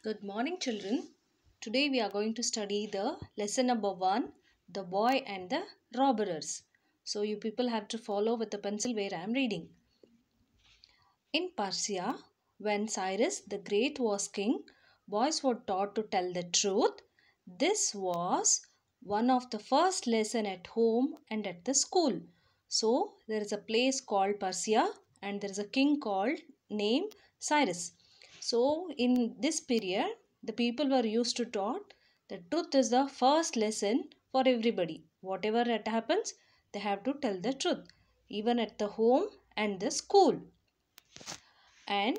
Good morning, children. Today we are going to study the lesson number 1, The Boy and the Robbers. So you people have to follow with the pencil where I am reading. In Persia, when Cyrus the Great was king, boys were taught to tell the truth. This was one of the first lesson at home and at the school. So there is a place called Persia and there is a king called named Cyrus. So in this period, the people were used to taught that truth is the first lesson for everybody. Whatever it happens, they have to tell the truth, even at the home and the school. And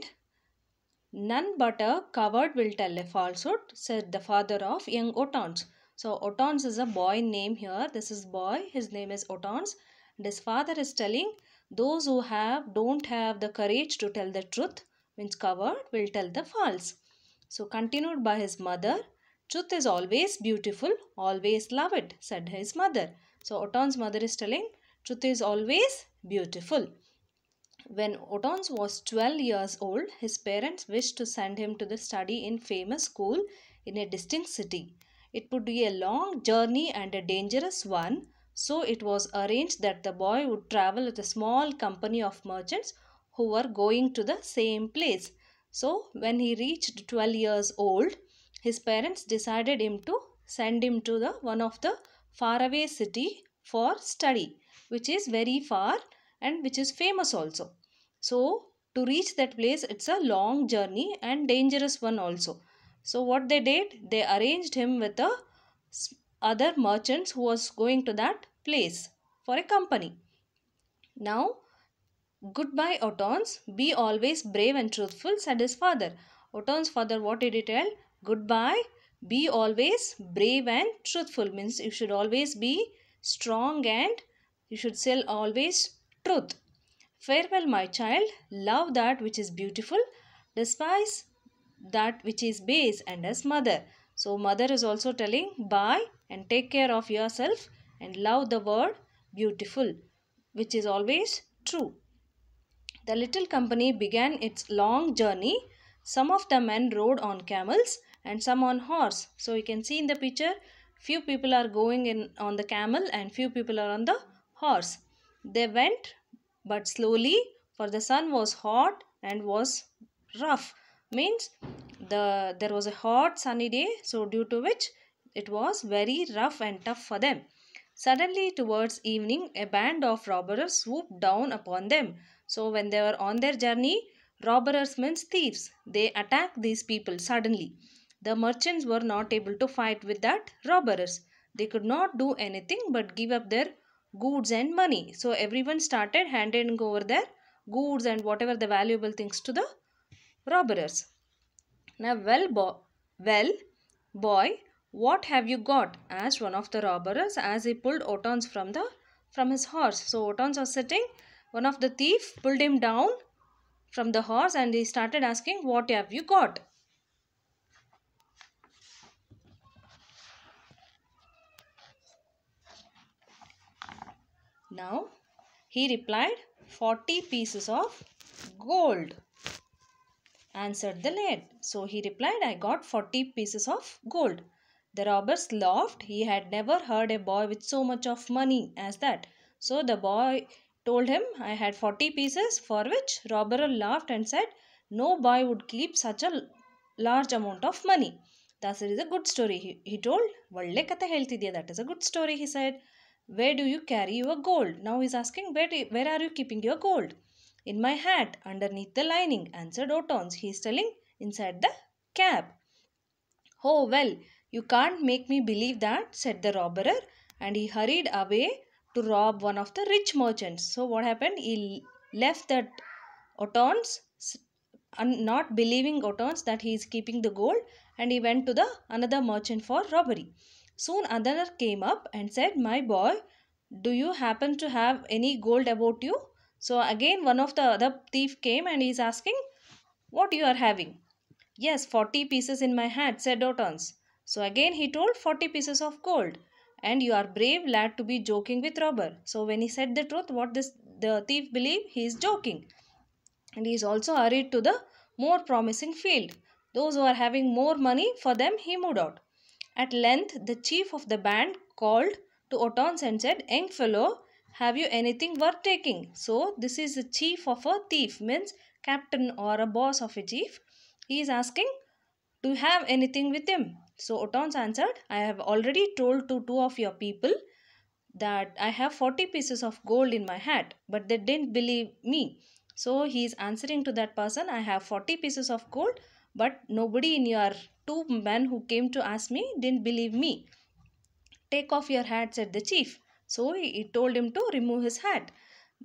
none but a coward will tell a falsehood, said the father of young Otons. So Otons is a boy name here. This is boy. His name is Otons. And his father is telling those who don't have the courage to tell the truth, means coward, will tell the false. So continued by his mother, truth is always beautiful, always love it, said his mother. So Otons' mother is telling truth is always beautiful. When Otons was 12 years old, his parents wished to send him to the study in famous school in a distant city. It would be a long journey and a dangerous one, so it was arranged that the boy would travel with a small company of merchants who were going to the same place. So when he reached 12 years old, his parents decided him to send him to the one of the faraway city for study, which is very far and which is famous also. So to reach that place, it's a long journey and dangerous one also. So what they did, they arranged him with the other merchants who was going to that place for a company. Now, goodbye, Otons. Be always brave and truthful, said his father. Otons' father, what did he tell? Goodbye. Be always brave and truthful. Means you should always be strong and you should say always truth. Farewell, my child. Love that which is beautiful. Despise that which is base, and as mother. So mother is also telling bye and take care of yourself and love the word beautiful, which is always true. The little company began its long journey. Some of the men rode on camels and some on horse. So you can see in the picture, few people are going in on the camel and few people are on the horse. They went but slowly, for the sun was hot and was rough. Means there was a hot sunny day, so due to which it was very rough and tough for them. Suddenly, towards evening, a band of robbers swooped down upon them. So when they were on their journey, robbers means thieves. They attacked these people suddenly. The merchants were not able to fight with that robbers. They could not do anything but give up their goods and money. So everyone started handing over their goods and whatever the valuable things to the robbers. Now, well, boy, what have you got? Asked one of the robbers as he pulled Otons from his horse. So Otons was sitting. One of the thief pulled him down from the horse and he started asking, "What have you got?" Now he replied, 40 pieces of gold, answered the lad. So he replied, I got 40 pieces of gold. The robbers laughed. He had never heard a boy with so much of money as that. So the boy told him, I had 40 pieces, for which robber laughed and said, no boy would keep such a large amount of money. Thus it is a good story. He told, Valle kathe heltidiya. That is a good story, he said. Where do you carry your gold? Now he is asking, where are you keeping your gold? In my hat, underneath the lining, answered Otons. He is telling, inside the cap. Oh, well, you can't make me believe that, said the robber, and he hurried away to rob one of the rich merchants. So what happened? He left that Otons, not believing Otons that he is keeping the gold, and he went to the another merchant for robbery. Soon another came up and said, my boy, do you happen to have any gold about you? So again one of the other thief came and he is asking, what you are having? Yes, 40 pieces in my hat, said Otons. So again he told 40 pieces of gold. And you are brave lad to be joking with robber. So when he said the truth, the thief believed he is joking. And he is also hurried to the more promising field. Those who are having more money, for them he moved out. At length, the chief of the band called to Ottons and said, "Young fellow, have you anything worth taking?" So, this is the chief of a thief, means captain or a boss of a chief. He is asking, "Do you have anything with him?" So, Ottons answered, "I have already told to two of your people that I have 40 pieces of gold in my hat, but they didn't believe me." So he is answering to that person, "I have 40 pieces of gold, but nobody in your two men who came to ask me didn't believe me. Take off your hat," said the chief. So he told him to remove his hat.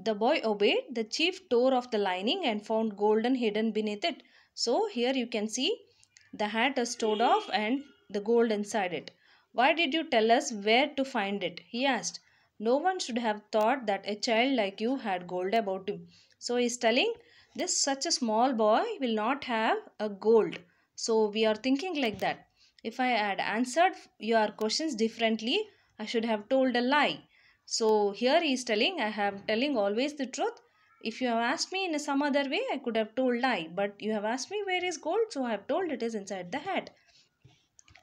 The boy obeyed. The chief tore off the lining and found golden hidden beneath it. So here you can see the hat is torn off and the gold inside it. "Why did you tell us where to find it?" he asked. "No one should have thought that a child like you had gold about him." So he is telling, this such a small boy will not have a gold. So we are thinking like that. If I had answered your questions differently, I should have told a lie. So here he is telling, I am telling always the truth. If you have asked me in some other way, I could have told lie. But you have asked me where is gold, so I have told it is inside the hat.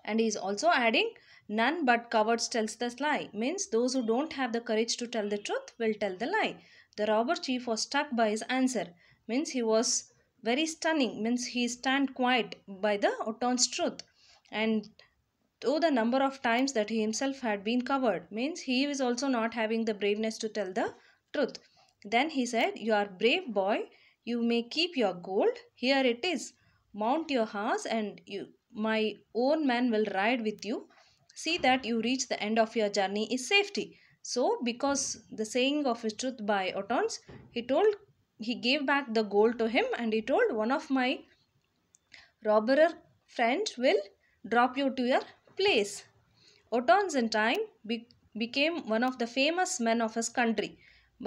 And he is also adding, none but cowards tells the lie. Means those who don't have the courage to tell the truth will tell the lie. The robber chief was struck by his answer. Means he was very stunning. Means he stand quiet by the Otton's truth. And though the number of times that he himself had been covered, means he is also not having the braveness to tell the truth. Then he said, "You are brave boy, you may keep your gold, here it is. Mount your horse and my own man will ride with you. See that you reach the end of your journey is safety." So because the saying of his truth by Ottons, he gave back the gold to him and he told, "One of my robber friend will drop you to your place." Ottons in time became one of the famous men of his country.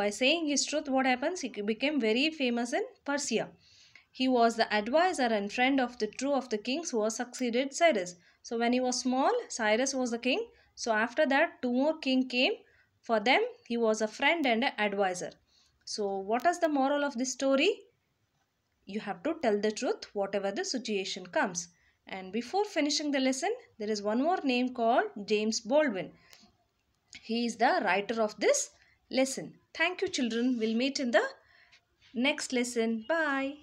By saying his truth, what happens? He became very famous in Persia. He was the advisor and friend of the two of the kings who succeeded Cyrus. So when he was small, Cyrus was the king. So after that, two more kings came. For them, he was a friend and an advisor. So what is the moral of this story? You have to tell the truth whatever the situation comes. And before finishing the lesson, there is one more name called James Baldwin. He is the writer of this lesson. Thank you, children. We'll meet in the next lesson. Bye.